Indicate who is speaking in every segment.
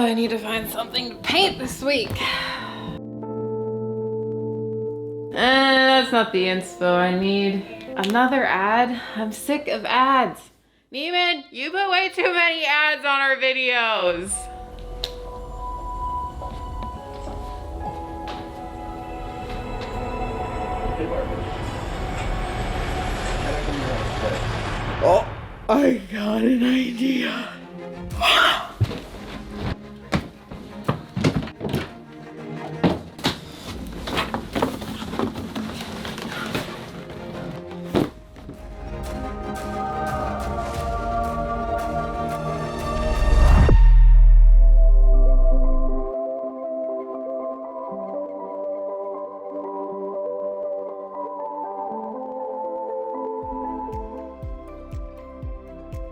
Speaker 1: I need to find something to paint this week. That's not the inspo I need. Another ad? I'm sick of ads. Neiman, you put way too many ads on our videos. Oh, I got an idea.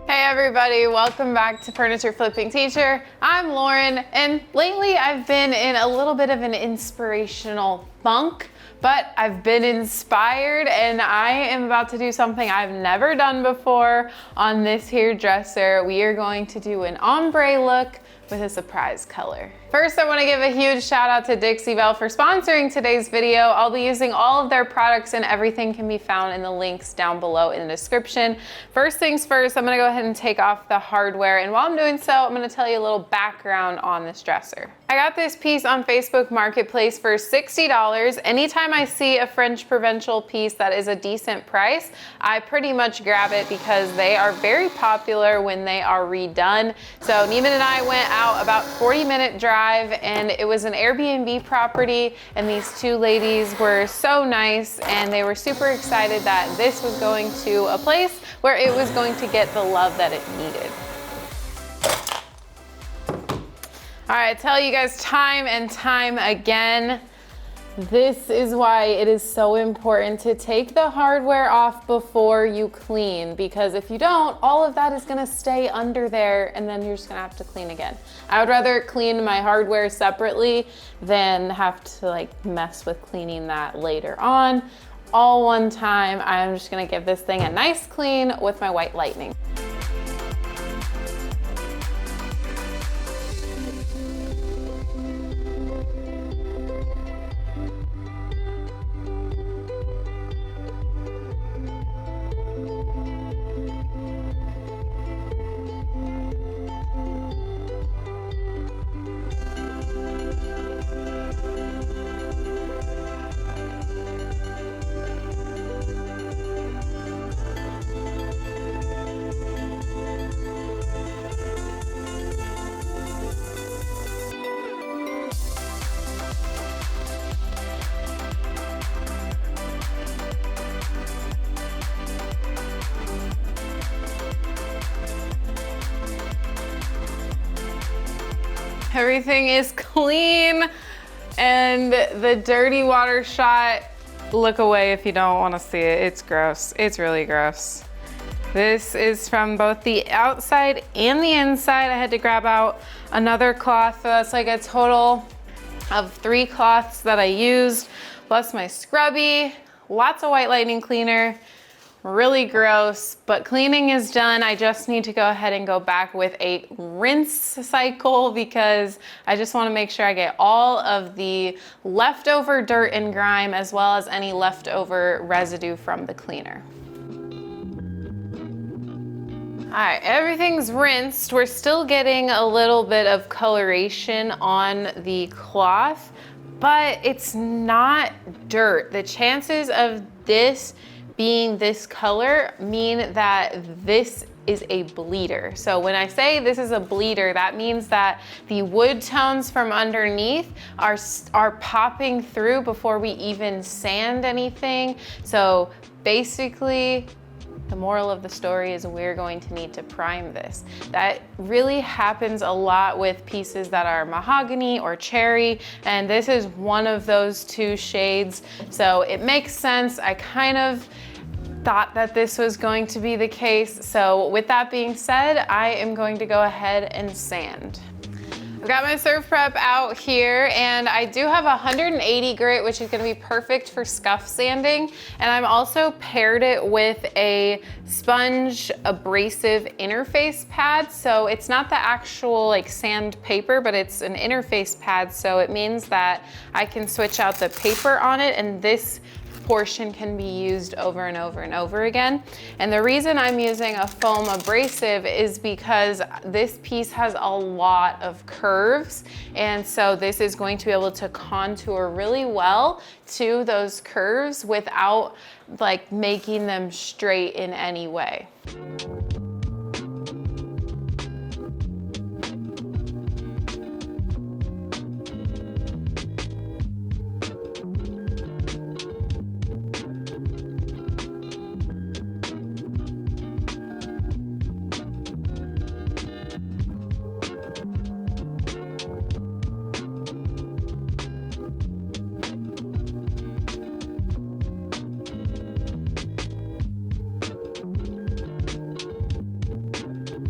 Speaker 1: Hey everybody, welcome back to Furniture Flipping Teacher. I'm Lauren, and lately I've been in a little bit of an inspirational funk, but I've been inspired and I am about to do something I've never done before on this here dresser. We are going to do an ombre look with a surprise color. First, I want to give a huge shout out to Dixie Belle for sponsoring today's video. I'll be using all of their products and everything can be found in the links down below in the description. First things first, I'm gonna go ahead and take off the hardware, and while I'm doing so, I'm gonna tell you a little background on this dresser. I got this piece on Facebook Marketplace for $60. Anytime I see a French provincial piece that is a decent price, I pretty much grab it because they are very popular when they are redone. So Neiman and I went out about 40-minute drive, and it was an Airbnb property, and these two ladies were so nice and they were super excited that this was going to a place where it was going to get the love that it needed. All right, I tell you guys time and time again, this is why it is so important to take the hardware off before you clean, because if you don't, all of that is gonna stay under there and then you're just gonna have to clean again. I would rather clean my hardware separately than have to like mess with cleaning that later on. All one time, I'm just gonna give this thing a nice clean with my white lightning. Everything is clean, and the dirty water shot, look away if you don't want to see it. It's gross. It's really gross. This is from both the outside and the inside. I had to grab out another cloth. So that's like a total of 3 cloths that I used, plus my scrubby, lots of white lightning cleaner. Really gross, but cleaning is done. I just need to go ahead and go back with a rinse cycle because I just want to make sure I get all of the leftover dirt and grime as well as any leftover residue from the cleaner. All right, everything's rinsed. We're still getting a little bit of coloration on the cloth, but it's not dirt. The chances of this being this color mean that this is a bleeder. So when I say this is a bleeder, that means that the wood tones from underneath are popping through before we even sand anything. So basically, the moral of the story is we're going to need to prime this. That really happens a lot with pieces that are mahogany or cherry, and this is one of those 2 shades. So it makes sense. I kind of thought that this was going to be the case. So with that being said, I am going to go ahead and sand. I've got my surf prep out here, and I do have a 180 grit, which is gonna be perfect for scuff sanding. And I'm also paired it with a sponge abrasive interface pad. So it's not the actual like sandpaper, but it's an interface pad. So it means that I can switch out the paper on it, and this portion can be used over and over and over again. And the reason I'm using a foam abrasive is because this piece has a lot of curves, and so this is going to be able to contour really well to those curves without like making them straight in any way.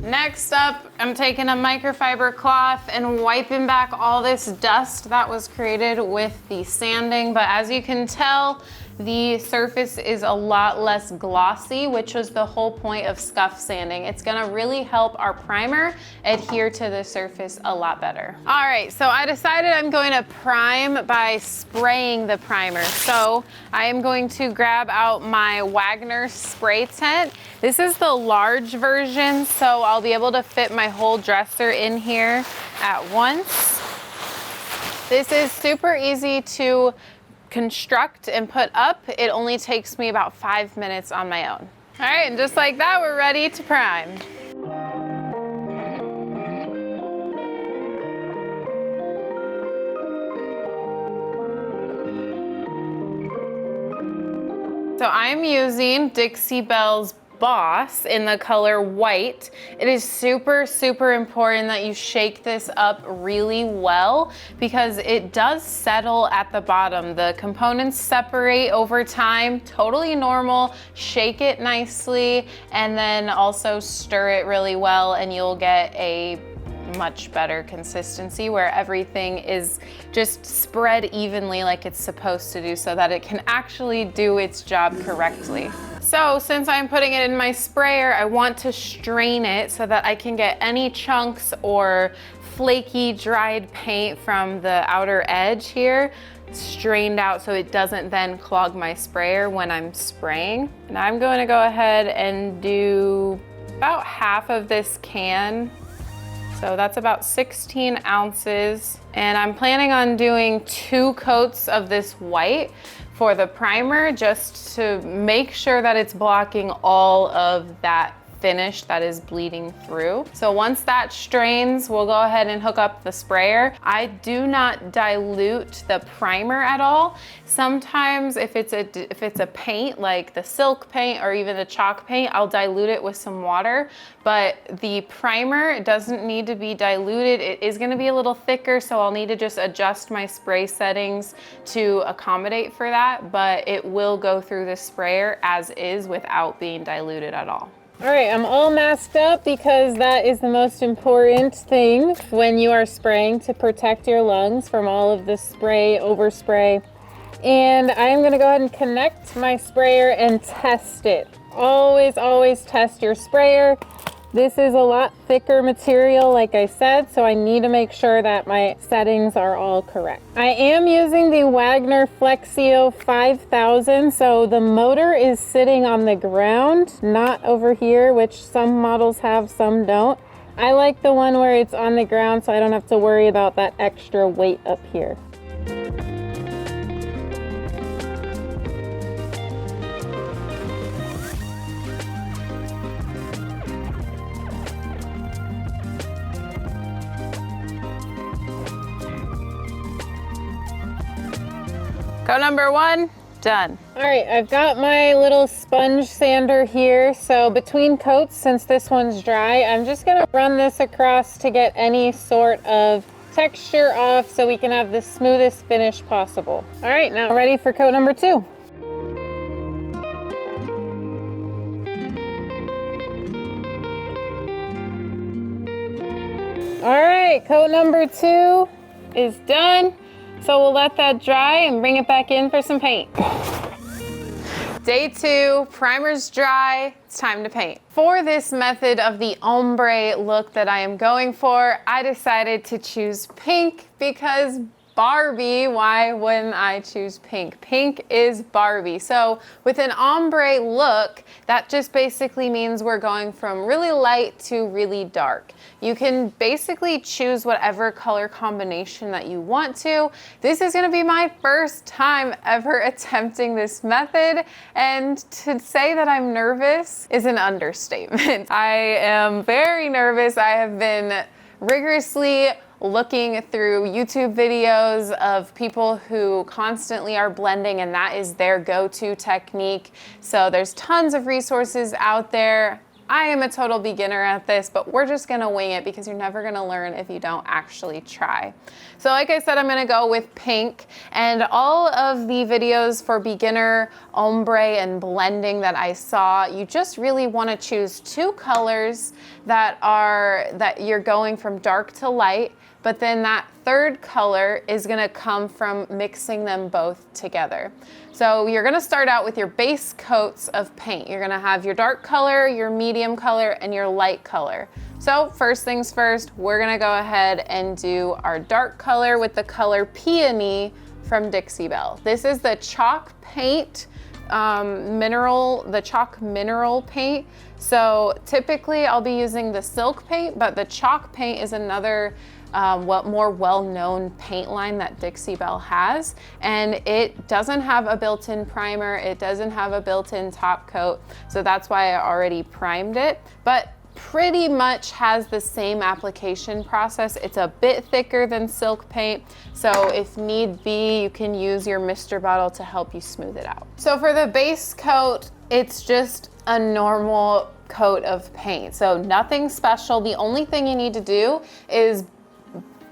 Speaker 1: Next up, I'm taking a microfiber cloth and wiping back all this dust that was created with the sanding. But as you can tell, the surface is a lot less glossy, which was the whole point of scuff sanding. It's gonna really help our primer adhere to the surface a lot better. All right, so I decided I'm going to prime by spraying the primer. So I am going to grab out my Wagner spray tent. This is the large version, so I'll be able to fit my whole dresser in here at once. This is super easy to construct and put up. It only takes me about 5 minutes on my own. All right, and just like that, we're ready to prime. So I'm using Dixie Belle's Boss in the color white. It is super, super important that you shake this up really well because it does settle at the bottom. The components separate over time, totally normal. Shake it nicely and then also stir it really well, and you'll get a much better consistency where everything is just spread evenly like it's supposed to do so that it can actually do its job correctly. So since I'm putting it in my sprayer, I want to strain it so that I can get any chunks or flaky dried paint from the outer edge here strained out so it doesn't then clog my sprayer when I'm spraying. And I'm going to go ahead and do about half of this can. So that's about 16 ounces. And I'm planning on doing 2 coats of this white for the primer just to make sure that it's blocking all of that finish that is bleeding through. So once that strains, we'll go ahead and hook up the sprayer. I do not dilute the primer at all. Sometimes if it's a paint like the silk paint or even the chalk paint, I'll dilute it with some water, but the primer doesn't need to be diluted. It is going to be a little thicker, so I'll need to just adjust my spray settings to accommodate for that, but it will go through the sprayer as is without being diluted at all. All right, I'm all masked up because that is the most important thing when you are spraying, to protect your lungs from all of the spray, overspray. And I'm gonna go ahead and connect my sprayer and test it. Always, always test your sprayer. This is a lot thicker material, like I said, so I need to make sure that my settings are all correct. I am using the Wagner Flexio 5000, so the motor is sitting on the ground, not over here, which some models have, some don't. I like the one where it's on the ground so I don't have to worry about that extra weight up here. Coat number 1, done. All right, I've got my little sponge sander here. So between coats, since this one's dry, I'm just gonna run this across to get any sort of texture off so we can have the smoothest finish possible. All right, now ready for coat number 2. All right, right, coat number 2 is done. So we'll let that dry and bring it back in for some paint. Day 2, primer's dry, it's time to paint. For this method of the ombre look that I am going for, I decided to choose pink because Barbie, why wouldn't I choose pink? Pink is Barbie. So with an ombre look, that just basically means we're going from really light to really dark. You can basically choose whatever color combination that you want to. This is gonna be my first time ever attempting this method, and to say that I'm nervous is an understatement. I am very nervous. I have been rigorously looking through YouTube videos of people who constantly are blending, and that is their go-to technique. So there's tons of resources out there. I am a total beginner at this, but we're just gonna wing it because you're never gonna learn if you don't actually try. So like I said, I'm gonna go with pink, and all of the videos for beginner ombre and blending that I saw, you just really wanna choose 2 colors that you're going from dark to light, but then that 3rd color is gonna come from mixing them both together. So you're gonna start out with your base coats of paint. You're gonna have your dark color, your medium color, and your light color. So first things first, we're gonna go ahead and do our dark color with the color Peony from Dixie Belle. This is the chalk paint, the chalk mineral paint. So typically I'll be using the silk paint, but the chalk paint is another more well-known paint line that Dixie Belle has, and it doesn't have a built-in primer, it doesn't have a built-in top coat, so that's why I already primed it, but pretty much has the same application process. It's a bit thicker than silk paint, so if need be, you can use your Mr. bottle to help you smooth it out. So for the base coat, it's just a normal coat of paint, so nothing special. The only thing you need to do is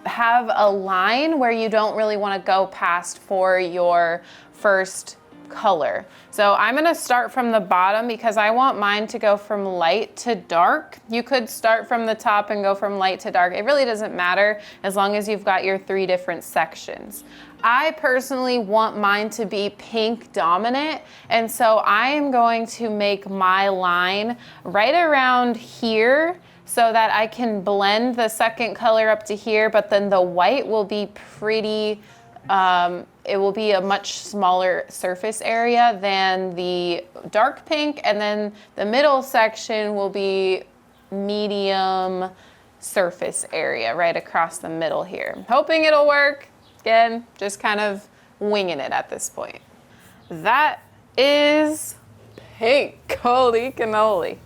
Speaker 1: have a line where you don't really want to go past for your first color. So I'm going to start from the bottom because I want mine to go from light to dark. You could start from the top and go from light to dark. It really doesn't matter as long as you've got your 3 different sections. I personally want mine to be pink dominant, and so I am going to make my line right around here so that I can blend the second color up to here, but then the white will be pretty, it will be a much smaller surface area than the dark pink, and then the middle section will be medium surface area right across the middle here. I'm hoping it'll work. Again, just kind of winging it at this point. That is pink. Holy cannoli.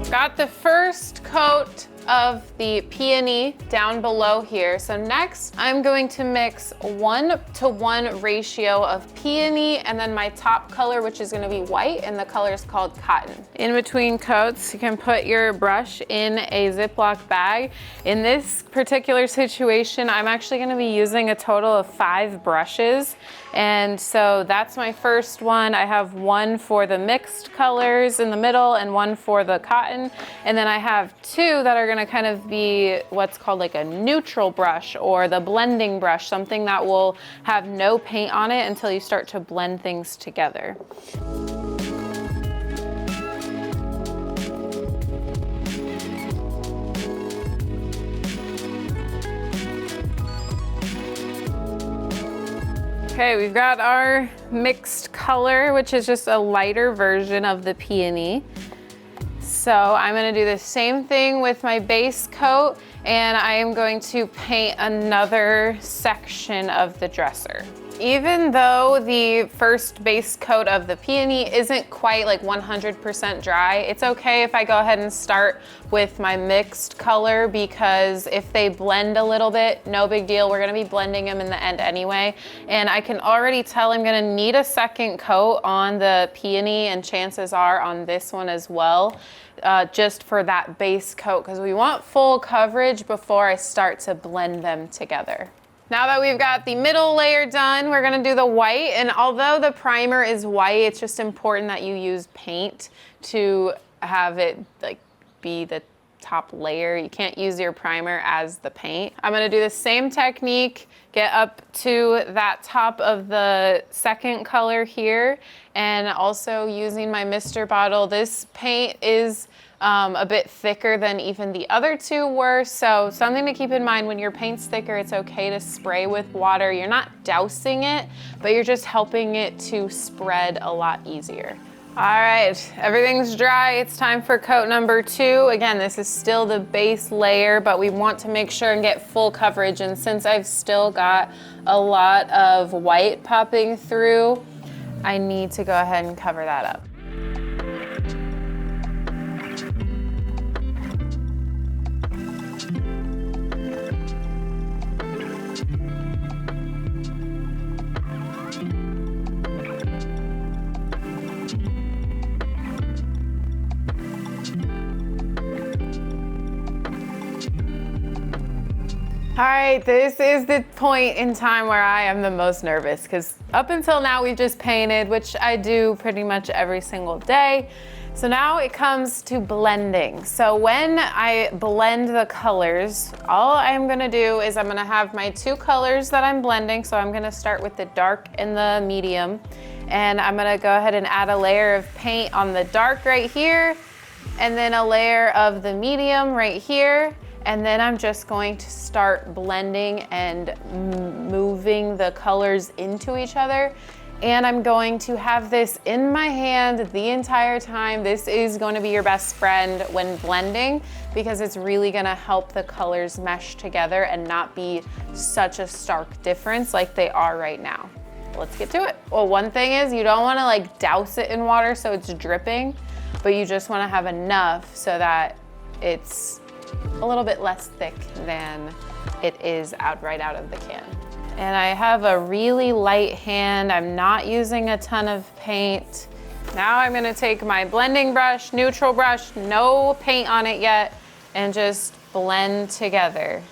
Speaker 1: Got the first coat of the peony down below here. So next I'm going to mix 1-to-1 ratio of peony and then my top color, which is going to be white, and the color is called cotton. In between coats, you can put your brush in a Ziploc bag. In this particular situation, I'm actually going to be using a total of 5 brushes. And so that's my first one. I have one for the mixed colors in the middle and one for the cotton. And then I have 2 that are gonna kind of be what's called like a neutral brush or the blending brush, something that will have no paint on it until you start to blend things together. Okay, we've got our mixed color, which is just a lighter version of the peony. So I'm gonna do the same thing with my base coat, and I am going to paint another section of the dresser. Even though the first base coat of the peony isn't quite like 100% dry, it's okay if I go ahead and start with my mixed color, because if they blend a little bit, no big deal. We're gonna be blending them in the end anyway. And I can already tell I'm gonna need a second coat on the peony, and chances are on this one as well, just for that base coat, because we want full coverage before I start to blend them together. Now that we've got the middle layer done, we're gonna do the white. And although the primer is white, it's just important that you use paint to have it like be the top layer. You can't use your primer as the paint. I'm gonna do the same technique, get up to that top of the second color here, and also using my Mr. bottle. This paint is a bit thicker than even the other two were, so something to keep in mind: when your paint's thicker, it's okay to spray with water. You're not dousing it, but you're just helping it to spread a lot easier. All right, everything's dry. It's time for coat number 2. Again, this is still the base layer, but we want to make sure and get full coverage. And since I've still got a lot of white popping through, I need to go ahead and cover that up. All right, this is the point in time where I am the most nervous, because up until now we've just painted, which I do pretty much every single day. So now it comes to blending. So when I blend the colors, all I'm gonna do is I'm gonna have my 2 colors that I'm blending. So I'm gonna start with the dark and the medium, and I'm gonna go ahead and add a layer of paint on the dark right here, and then a layer of the medium right here. And then I'm just going to start blending and moving the colors into each other. And I'm going to have this in my hand the entire time. This is going to be your best friend when blending, because it's really gonna help the colors mesh together and not be such a stark difference like they are right now. Let's get to it. Well, one thing is you don't wanna like douse it in water so it's dripping, but you just wanna have enough so that it's a little bit less thick than it is right out of the can. And I have a really light hand. I'm not using a ton of paint. Now I'm gonna take my blending brush, neutral brush, no paint on it yet, and just blend together.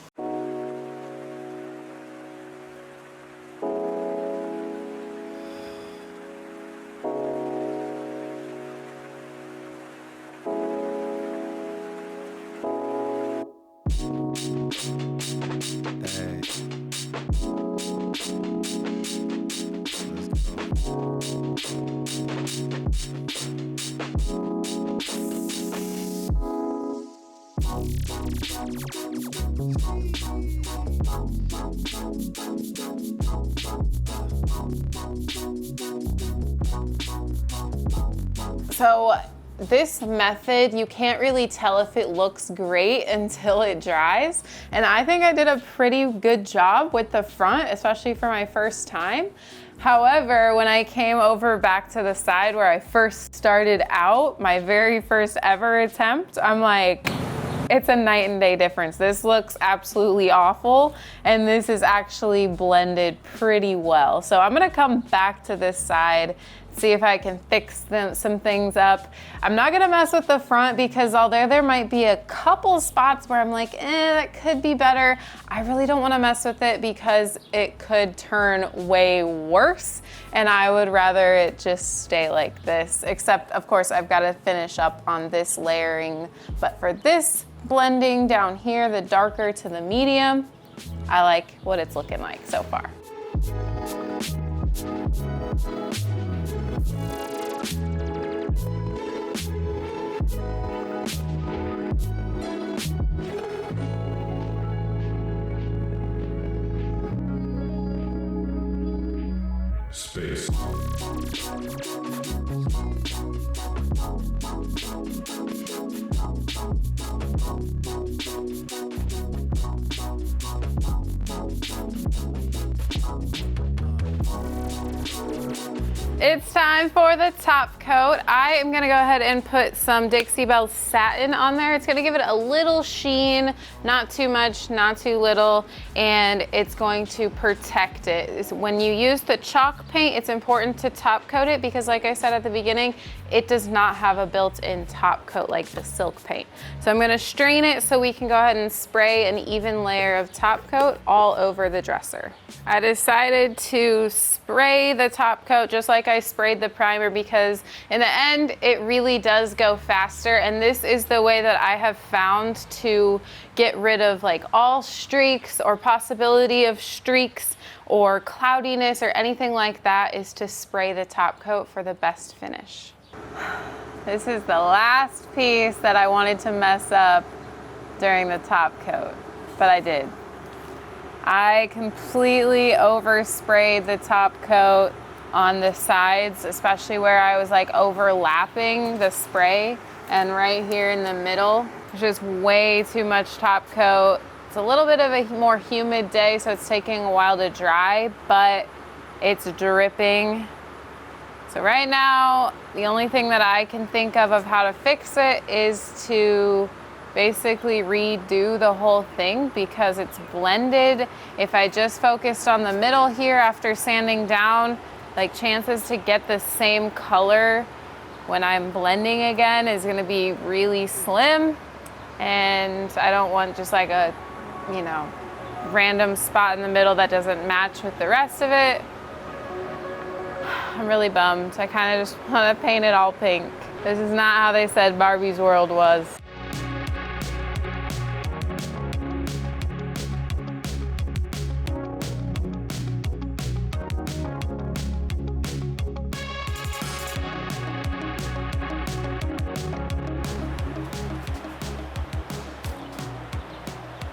Speaker 1: So this method, you can't really tell if it looks great until it dries. And I think I did a pretty good job with the front, especially for my first time. However, when I came over back to the side where I first started out, my very first ever attempt, I'm like, it's a night and day difference. This looks absolutely awful, and this is actually blended pretty well. So I'm gonna come back to this side, see if I can fix some things up. I'm not gonna mess with the front, because although there might be a couple spots where I'm like, that could be better, I really don't wanna mess with it because it could turn way worse, and I would rather it just stay like this. Except, of course, I've gotta finish up on this layering. But for this blending down here, the darker to the medium, I like what it's looking like so far.
Speaker 2: space.
Speaker 1: It's time for the top coat. I am gonna go ahead and put some Dixie Belle satin on there. It's gonna give it a little sheen, not too much, not too little, and it's going to protect it. When you use the chalk paint, it's important to top coat it because like I said at the beginning, it does not have a built-in top coat like the silk paint. So I'm gonna strain it so we can go ahead and spray an even layer of top coat all over the dresser. I decided to spray the top coat just like I sprayed the primer because in the end, it really does go faster. And this is the way that I have found to get rid of like all streaks or possibility of streaks or cloudiness or anything like that, is to spray the top coat for the best finish. This is the last piece that I wanted to mess up during the top coat, but I did. I completely oversprayed the top coat on the sides, especially where I was like overlapping the spray, and right here in the middle, just way too much top coat. It's a little bit of a more humid day, so it's taking a while to dry, but it's dripping. So right now, the only thing that I can think of how to fix it is to basically redo the whole thing because it's blended. If I just focused on the middle here after sanding down, like chances to get the same color when I'm blending again is gonna be really slim. And I don't want just like a, you know, random spot in the middle that doesn't match with the rest of it. I'm really bummed. I kind of just want to paint it all pink. This is not how they said Barbie's world was.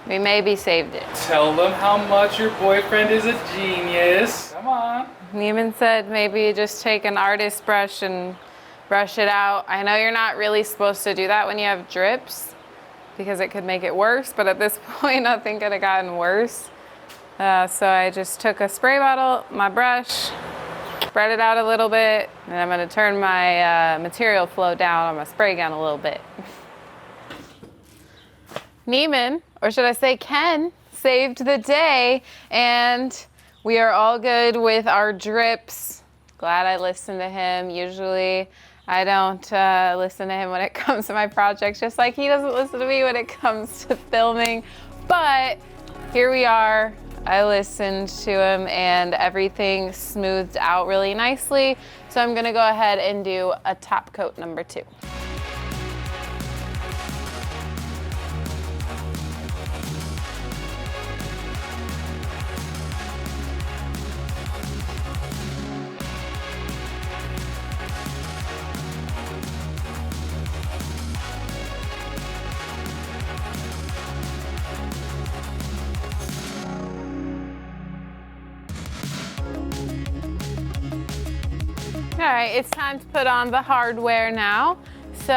Speaker 1: We maybe saved it.
Speaker 3: Tell them how much your boyfriend is a genius. Come on.
Speaker 1: Neiman said maybe just take an artist brush and brush it out. I know you're not really supposed to do that when you have drips because it could make it worse, but at this point I think it had gotten worse. So I just took a spray bottle, my brush, spread it out a little bit, and I'm gonna turn my material flow down on my spray gun a little bit. Neiman, or should I say Ken, saved the day, and we are all good with our drips. Glad I listened to him. Usually I don't listen to him when it comes to my projects, just like he doesn't listen to me when it comes to filming. But here we are. I listened to him and everything smoothed out really nicely. So I'm gonna go ahead and do a top coat number 2. All right, it's time to put on the hardware now. So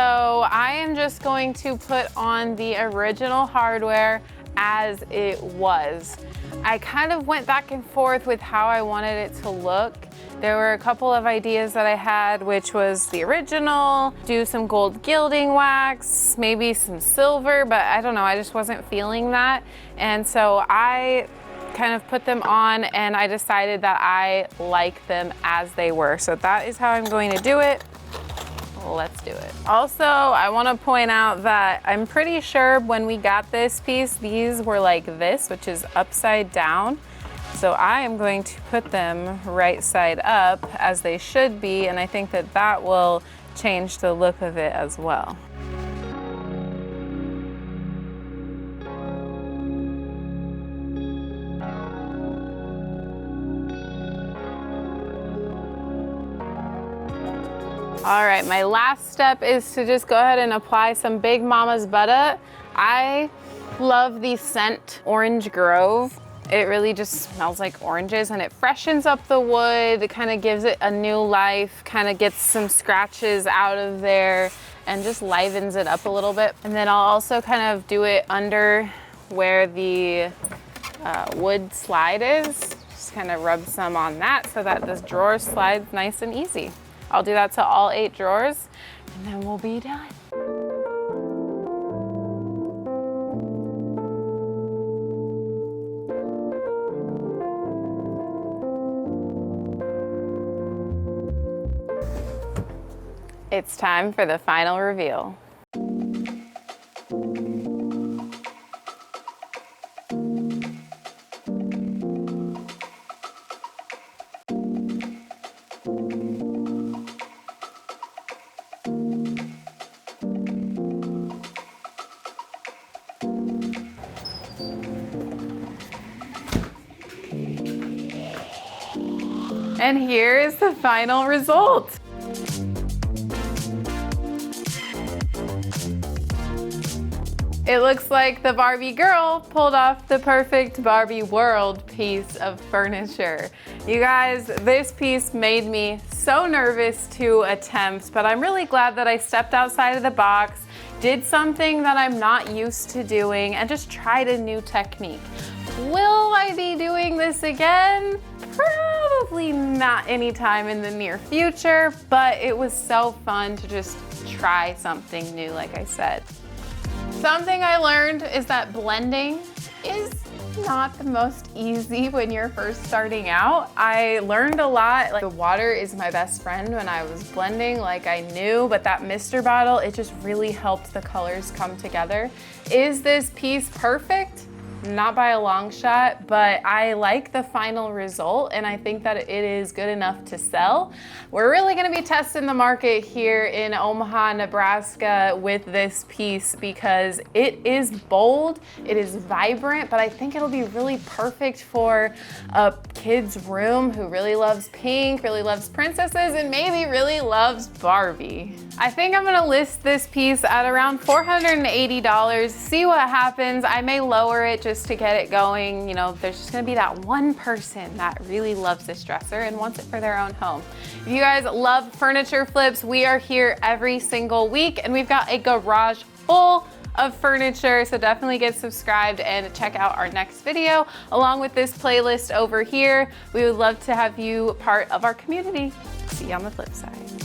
Speaker 1: I am just going to put on the original hardware as it was. I kind of went back and forth with how I wanted it to look. There were a couple of ideas that I had, which was the original, do some gold gilding wax, maybe some silver, but I don't know, I just wasn't feeling that. And so I kind of put them on and I decided that I like them as they were. So that is how I'm going to do it. Let's do it. Also, I want to point out that I'm pretty sure when we got this piece, these were like this, which is upside down. So I am going to put them right side up as they should be, and I think that that will change the look of it as well. All right, my last step is to just go ahead and apply some Big Mama's Butter. I love the scent Orange Grove, It really just smells like oranges and it freshens up the wood. It kind of gives it a new life, kind of gets some scratches out of there and just livens it up a little bit. And then I'll also kind of do it under where the wood slide is. Just kind of rub some on that so that this drawer slides nice and easy. I'll do that to all 8 drawers and then we'll be done. It's time for the final reveal. And here is the final result. It looks like the Barbie girl pulled off the perfect Barbie world piece of furniture. You guys, this piece made me so nervous to attempt, but I'm really glad that I stepped outside of the box, did something that I'm not used to doing, and just tried a new technique. Will I be doing this again? Probably not anytime in the near future, but it was so fun to just try something new, like I said. Something I learned is that blending is not the most easy when you're first starting out. I learned a lot, like the water is my best friend when I was blending, like I knew, but that mister bottle, it just really helped the colors come together. Is this piece perfect? Not by a long shot, but I like the final result and I think that it is good enough to sell. We're really gonna be testing the market here in Omaha, Nebraska with this piece because it is bold, it is vibrant, but I think it'll be really perfect for a kid's room who really loves pink, really loves princesses, and maybe really loves Barbie. I think I'm gonna list this piece at around $480, see what happens. I may lower it just to get it going. You know, there's just gonna be that one person that really loves this dresser and wants it for their own home. If you guys love furniture flips, we are here every single week and we've got a garage full of furniture, so definitely get subscribed and check out our next video along with this playlist over here. We would love to have you part of our community. See you on the flip side.